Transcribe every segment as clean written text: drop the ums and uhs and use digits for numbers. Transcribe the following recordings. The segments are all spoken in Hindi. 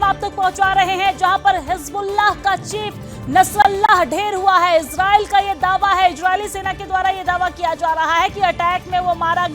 हम आप तक पहुंचा रहे हैं, जहां पर हिजबुल्लाह का चीफ नसरल्लाह ढेर हुआ है। इजराइल का ये दावा है, इजरायली सेना के द्वारा ये दावा किया जा रहा है कि अटैक में वो मारा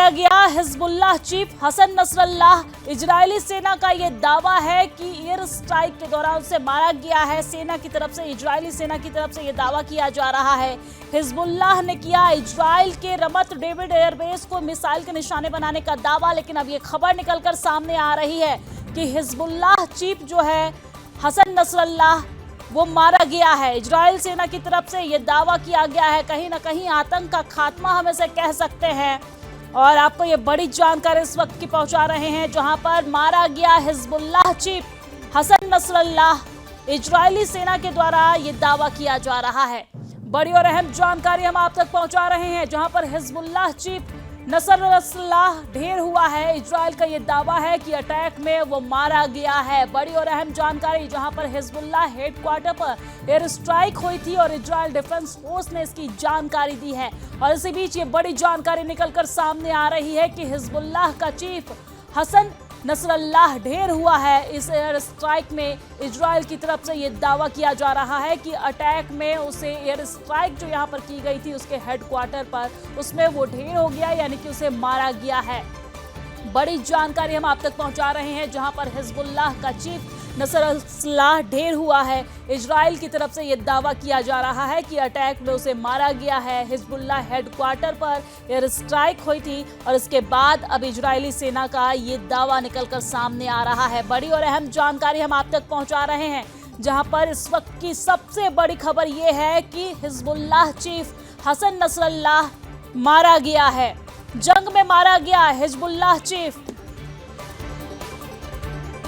गया। Hezbollah chief Hassan Nasrallah, Israeli सेना का ये दावा है कि एयर स्ट्राइक के दौरान उसे मारा गया है। सेना की तरफ से, इजरायली सेना की तरफ से ये दावा किया जा रहा है। हिजबुल्लाह ने किया इजराइल के रमत डेविड एयरबेस को मिसाइल के निशाने बनाने का दावा, लेकिन अब ये खबर निकलकर सामने आ रही है कि हिजबुल्लाह चीफ जो है हसन नसरल्लाह वो मारा गया है। इजराइल सेना की तरफ से ये दावा किया गया है। कहीं ना कहीं आतंक का खात्मा हम इसे कह सकते हैं। और आपको ये बड़ी जानकारी इस वक्त की पहुंचा रहे हैं, जहां पर मारा गया Hezbollah chief Hassan Nasrallah. Israeli सेना के द्वारा ये दावा किया जा रहा है। बड़ी और अहम जानकारी हम आप तक पहुंचा रहे हैं, जहां पर हिजबुल्लाह चीफ नसरल्लाह ढेर हुआ है। इजराइल का ये दावा है कि अटैक में वो मारा गया है। बड़ी और अहम जानकारी, जहां पर हिजबुल्लाह हेडक्वार्टर पर एयर स्ट्राइक हुई थी और इजराइल डिफेंस फोर्स ने इसकी जानकारी दी है। और इसी बीच ये बड़ी जानकारी निकलकर सामने आ रही है कि हिजबुल्लाह का चीफ हसन नसरल्लाह ढेर हुआ है। इस एयर स्ट्राइक में इजराइल की तरफ से ये दावा किया जा रहा है कि अटैक में उसे एयर स्ट्राइक जो यहाँ पर की गई थी उसके हेडक्वार्टर पर, उसमें वो ढेर हो गया, यानी कि उसे मारा गया है। बड़ी जानकारी हम आप तक पहुंचा रहे हैं, जहां पर हिजबुल्लाह का चीफ नसरल्लाह ढेर हुआ है। इजराइल की तरफ से यह दावा किया जा रहा है कि अटैक में उसे मारा गया है। हिजबुल्लाह हेडक्वार्टर पर एयर स्ट्राइक हुई थी और इसके बाद अब इजरायली सेना का ये दावा निकलकर सामने आ रहा है। बड़ी और अहम जानकारी हम आप तक पहुंचा रहे हैं, जहां पर इस वक्त की सबसे बड़ी खबर ये है कि हिजबुल्लाह चीफ हसन नसरल्लाह मारा गया है। जंग में मारा गया हिजबुल्लाह चीफ